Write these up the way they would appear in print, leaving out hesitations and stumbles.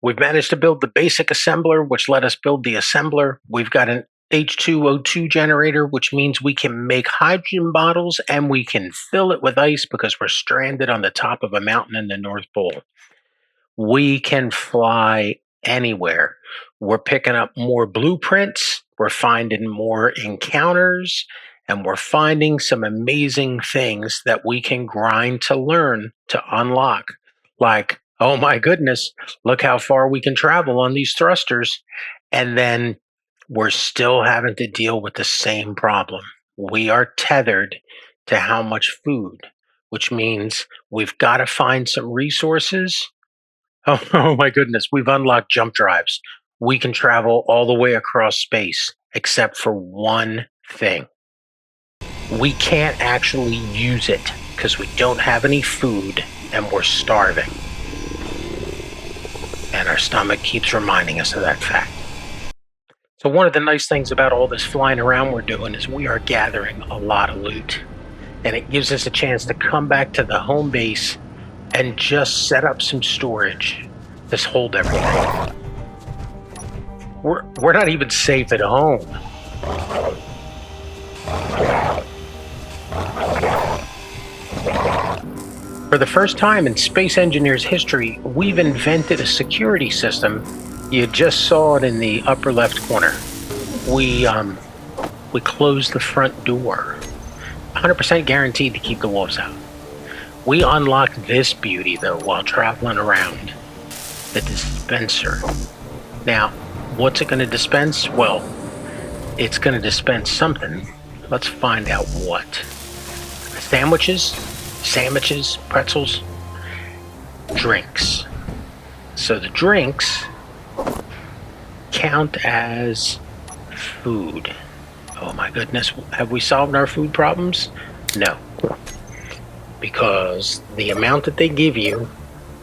We've managed to build the basic assembler, which let us build the assembler. We've got an H2O2 generator, which means we can make hydrogen bottles and we can fill it with ice because we're stranded on the top of a mountain in the North Pole. We can fly anywhere. We're picking up more blueprints, we're finding more encounters, and we're finding some amazing things that we can grind to learn to unlock. Like, oh my goodness, look how far we can travel on these thrusters. And then we're still having to deal with the same problem. We are tethered to how much food, which means we've got to find some resources. Oh my goodness, we've unlocked jump drives. We can travel all the way across space, except for one thing. We can't actually use it because we don't have any food and we're starving. And our stomach keeps reminding us of that fact. So one of the nice things about all this flying around we're doing is we are gathering a lot of loot. And it gives us a chance to come back to the home base and just set up some storage to hold everything. We're not even safe at home. For the first time in space engineers' history, we've invented a security system. You just saw it in the upper left corner. We closed the front door. 100% guaranteed to keep the wolves out. We unlocked this beauty, though, while traveling around. The dispenser. Now, what's it going to dispense? Well, it's going to dispense something. Let's find out what. Sandwiches, pretzels, drinks. So the drinks count as food. Oh my goodness, have we solved our food problems? No. Because the amount that they give you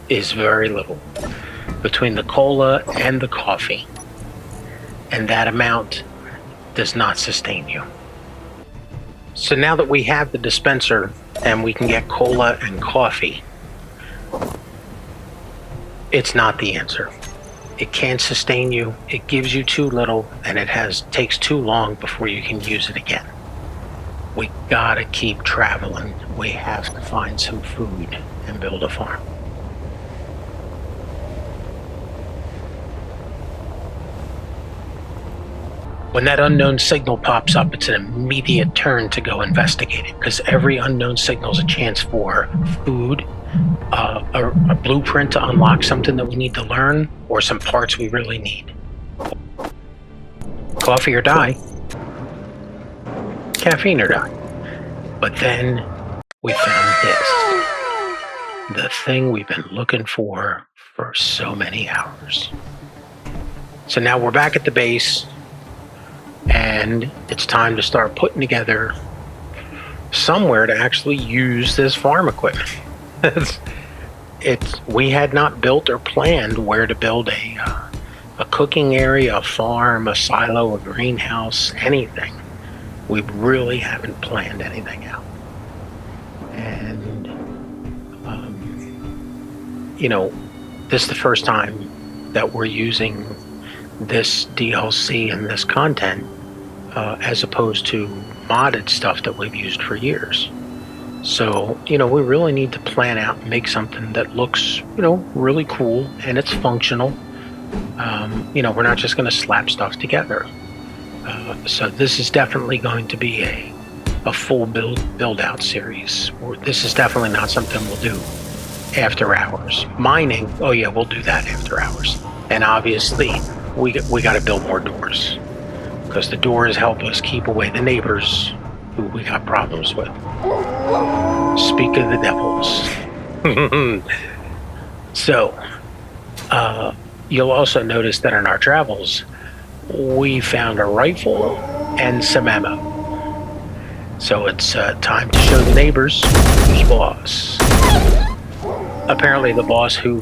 is very little. Between the cola and the coffee. And that amount does not sustain you. So now that we have the dispenser and we can get cola and coffee, it's not the answer. It can't sustain you, it gives you too little, and it takes too long before you can use it again. We gotta keep traveling. We have to find some food and build a farm. When that unknown signal pops up, it's an immediate turn to go investigate it, because every unknown signal is a chance for food, a blueprint to unlock something that we need to learn, or some parts we really need. Coffee or die. Caffeine or die. But then we found this. The thing we've been looking for so many hours. So now we're back at the base. And it's time to start putting together somewhere to actually use this farm equipment. We had not built or planned where to build a cooking area, a farm, a silo, a greenhouse, anything. We really haven't planned anything out. And, this is the first time that we're using this DLC and this content as opposed to modded stuff that we've used for years. So, we really need to plan out and make something that looks, really cool and it's functional. We're not just going to slap stuff together. So this is definitely going to be a full build out series. This is definitely not something we'll do after hours. Mining, oh yeah, we'll do that after hours. And obviously, we got to build more doors, because the doors help us keep away the neighbors who we got problems with. Speak of the devils. So, you'll also notice that in our travels, we found a rifle and some ammo. So it's time to show the neighbors who's boss. Apparently the boss who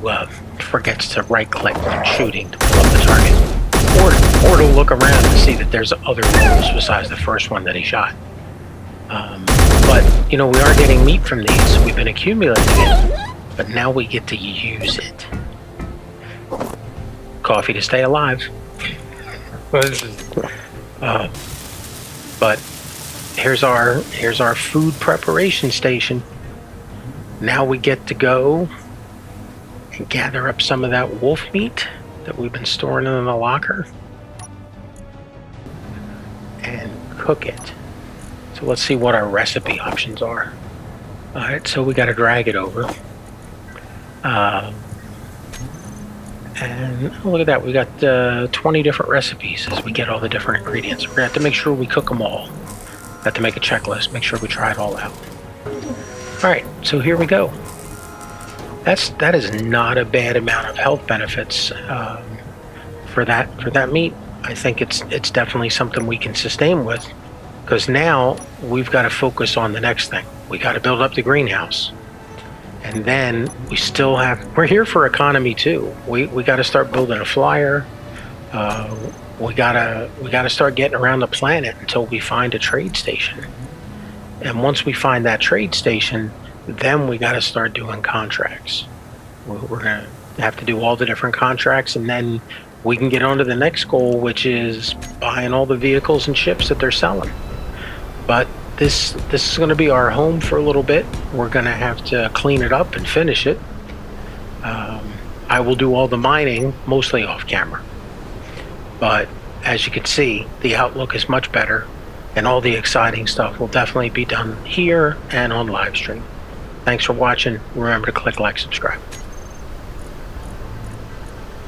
forgets to right-click when shooting to pull up the target, or to look around to see that there's other wolves besides the first one that he shot. But we are getting meat from these. We've been accumulating it, but now we get to use it. coffee to stay alive. But here's our food preparation station. Now we get to go and gather up some of that wolf meat that we've been storing in the locker and cook it. So let's see what our recipe options are. All right, so we got to drag it over. And look at that, we got 20 different recipes as we get all the different ingredients. We're gonna have to make sure we cook them all. Have to make a checklist, make sure we try it all out. All right, so here we go. That is not a bad amount of health benefits for that meat. I think it's definitely something we can sustain with, because now we've got to focus on the next thing. We got to build up the greenhouse. And then we're here for economy too. We got to start building a flyer. We gotta start getting around the planet until we find a trade station. And once we find that trade station, then we got to start doing contracts. We're gonna have to do all the different contracts, and then we can get on to the next goal, which is buying all the vehicles and ships that they're selling. But this is going to be our home for a little bit. We're going to have to clean it up and finish it. I will do all the mining, mostly off camera. But as you can see, the outlook is much better, and all the exciting stuff will definitely be done here and on live stream. Thanks for watching. Remember to click like, subscribe.